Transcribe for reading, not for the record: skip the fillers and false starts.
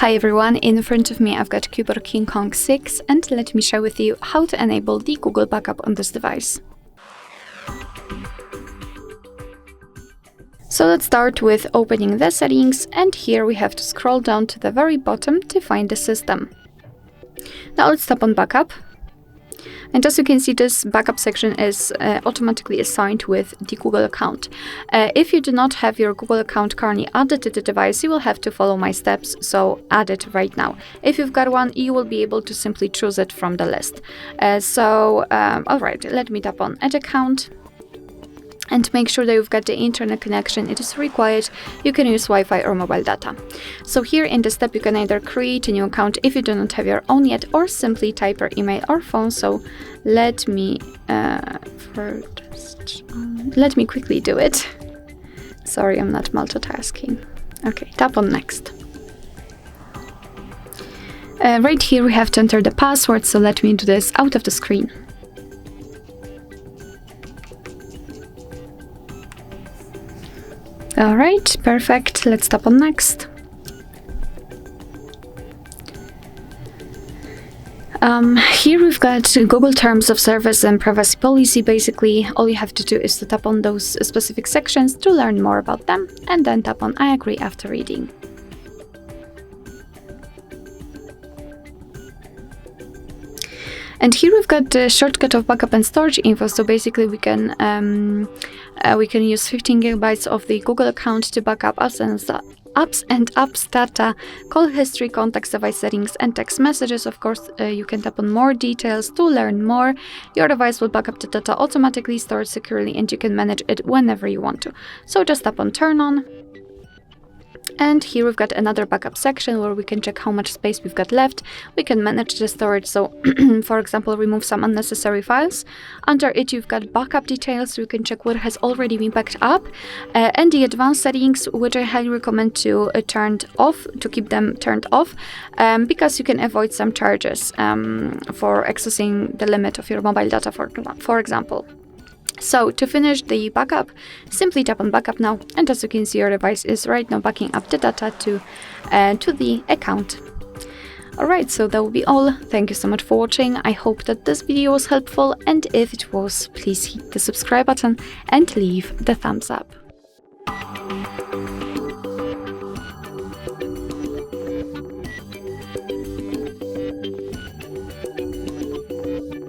Hi everyone, in front of me I've got CUBOT King Kong 6 and let me share with you how to enable the Google backup on this device. So let's start with opening the settings, and here we have to scroll down to the very bottom to find the system. Now let's tap on backup. And as you can see, this backup section is automatically assigned with the Google account. If you do not have your Google account currently added to the device, you will have to follow my steps, so add it right now. If you've got one, you will be able to simply choose it from the list. Alright, let me tap on Add Account. And make sure that you've got the internet connection. It is required. You can use Wi-Fi or mobile data. So here in this step, you can either create a new account if you do not have your own yet, or simply type your email or phone. So let me quickly do it. Sorry, I'm not multitasking. Okay, tap on Next. Right here, we have to enter the password. So let me do this out of the screen. Alright, perfect. Let's tap on Next. Here we've got Google Terms of Service and Privacy Policy. Basically, all you have to do is to tap on those specific sections to learn more about them, and then tap on I agree after reading. And here we've got the shortcut of backup and storage info. So basically we can use 15 gigabytes of the Google account to back up apps and apps data, call history, contacts, device settings, and text messages. Of course, you can tap on more details to learn more. Your device will back up the data automatically, store it securely, and you can manage it whenever you want to. So just tap on Turn On. And here we've got another backup section where we can check how much space we've got left. We can manage the storage, so for example, remove some unnecessary files. Under it, you've got backup details, so you can check what has already been backed up, and the advanced settings, which I highly recommend to keep them turned off, because you can avoid some charges for accessing the limit of your mobile data, for example. So to finish the backup, simply tap on Backup Now, and as you can see, your device is right now backing up the data to the account. Alright, so that will be all. Thank you so much for watching. I hope that this video was helpful, and if it was, please hit the subscribe button and leave the thumbs up.